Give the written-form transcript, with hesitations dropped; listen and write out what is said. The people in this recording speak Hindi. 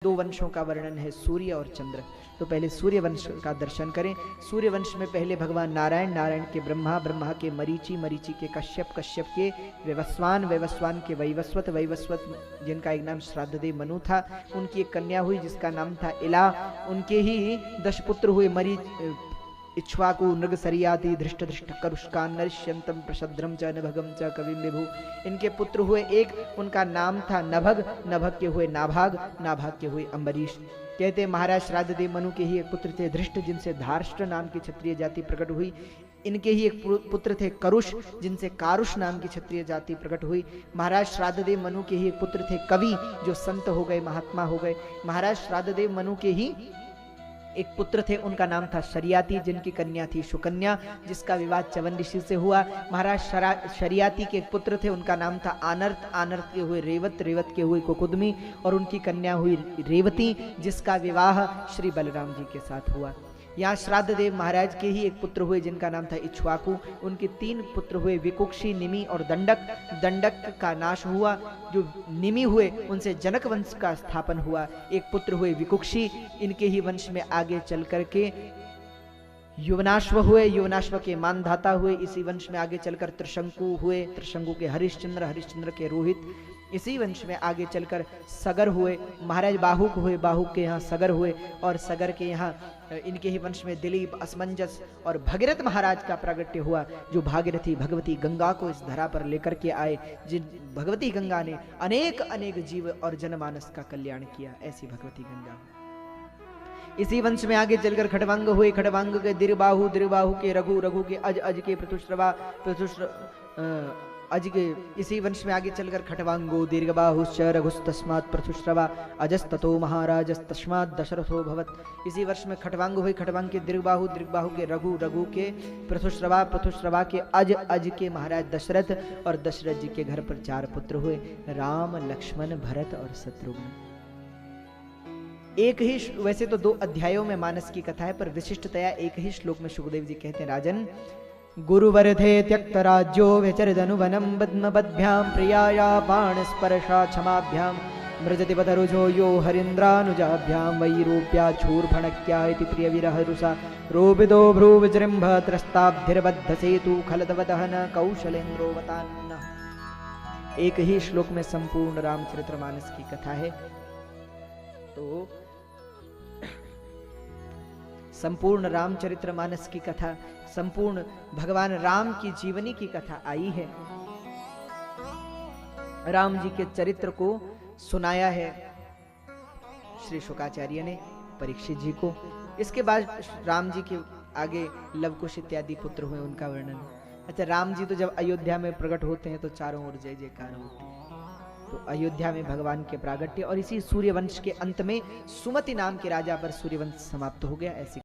दो वंशों का वर्णन है, सूर्य और चंद्र। तो पहले सूर्य वंश का दर्शन करें। सूर्य वंश में पहले भगवान नारायण, नारायण के ब्रह्मा, ब्रह्मा के मरीचि, मरीचि के कश्यप, कश्यप के वैवस्वान, वैवस्वान के वैवस्वत, वैवस्वत जिनका एक नाम श्राद्धदेव मनु था, उनकी एक कन्या हुई जिसका नाम था इला। उनके ही 10 पुत्र हुए, इक्ष्वाकु, नृग, सरियाति, धृष्ट धृष्ट करुष्कान, नरिष्यंतम, प्रशद्रम च, नभगम च, कविम विभु। इनके पुत्र हुए एक, उनका नाम था नभग, नभग के हुए नाभाग, नाभाग के हुए अम्बरीश। कहते महाराज श्राद्धदेव मनु के ही एक पुत्र थे धृष्ट, जिनसे धार्ष्ट नाम की क्षत्रिय जाति प्रकट हुई। इनके ही एक पुत्र थे करुष, जिनसे कारुष नाम की क्षत्रिय जाति प्रकट हुई। महाराज श्राद्धदेव मनु के ही एक पुत्र थे कवि, जो संत हो गए, महात्मा हो गए। महाराज श्राद्धदेव मनु के ही एक पुत्र थे, उनका नाम था शरियाती, जिनकी कन्या थी सुकन्या, जिसका विवाह च्यवन ऋषि से हुआ। महाराज शरियाती के एक पुत्र थे, उनका नाम था आनर्त, आनर्त के हुए रेवत, रेवत के हुए कुकुदमी, और उनकी कन्या हुई रेवती, जिसका विवाह श्री बलराम जी के साथ हुआ। यहाँ श्राद्धदेव महाराज के ही एक पुत्र हुए जिनका नाम था इक्ष्वाकु। उनके 3 पुत्र हुए, विकुक्षी, निमि और दंडक। दंडक का नाश हुआ, जो निमि हुए उनसे जनक वंश का स्थापन हुआ। एक पुत्र हुए विकुक्षी, इनके ही वंश में आगे चल करके युवनाश्व हुए, युवनाश्व के मानधाता हुए। इसी वंश में आगे चलकर त्रिशंकु हुए, त्रिशंकु के हरिश्चंद्र, हरिश्चंद्र के रोहित। इसी वंश में आगे चलकर सगर हुए, महाराज बाहुक हुए, बाहुक के यहाँ सगर हुए, और सगर के यहाँ इनके ही वंश में दिलीप, असमंजस और भगीरथ महाराज का प्रागट्य हुआ, जो भागीरथी भगवती गंगा को इस धरा पर लेकर के आए। जिन भगवती गंगा ने अनेक अनेक जीव और जनमानस का कल्याण किया, ऐसी भगवती गंगा। इसी वंश में आगे चलकर खटवांग हुए, खटवांग के दिरबाहु, दिरबाहु के रघु, रघु के अज, अज के पृथुश्रवा, अज के। इसी वंश में आगे चलकर खटवांगो दीर्घबाहुश्च रघुस्तस्मात् पृथुश्रवा अजस्ततो महाराजस् तस्मात् दशरथो भवत्। इसी वर्ष में खटवांग हुए, खटवांग के दीर्घबाहु, दीर्घबाहु के रघु, रघु के पृथुश्रवा, पृथुश्रवा के अज, अज के महाराज दशरथ, और दशरथ जी के घर पर 4 पुत्र हुए, राम, लक्ष्मण, भरत और शत्रुघ्न। एक ही, वैसे तो 2 अध्यायों में मानस की कथा है, पर विशिष्टतया एक ही श्लोक में सुखदेव जी कहते हैं, राजन गुरुवरधे त्यक्त राज्यो व्यचरदनुवनं पद्मपद्भ्यां प्रियाया बाणस्पर्शा क्षमाभ्यां मृजति पतरुजो यो हरीन्द्रानुजाभ्यां वैरूप्या छूर्फणक्या इति प्रियविरहरुषा रोबिदो भ्रुविजृम्भ त्रस्ताब्धिर्बद्ध सेतु खलदवदहन कौशलेन्द्रोवतान्न। एक ही श्लोक में संपूर्ण रामचरितमानस की कथा है। तो संपूर्ण रामचरितमानस की कथा, संपूर्ण भगवान राम की जीवनी की कथा आई है। राम जी के चरित्र को सुनाया है श्री शुकाचार्य ने परीक्षित जी को। इसके बाद राम जी के आगे लवकुश इत्यादि पुत्र हुए, उनका वर्णन। अच्छा, राम जी तो जब अयोध्या में प्रकट होते हैं तो चारों ओर जय जयकार होती है। तो अयोध्या में भगवान के प्रागट्य, और इसी सूर्यवंश के अंत में सुमति नाम के राजा पर सूर्यवंश समाप्त हो गया। ऐसी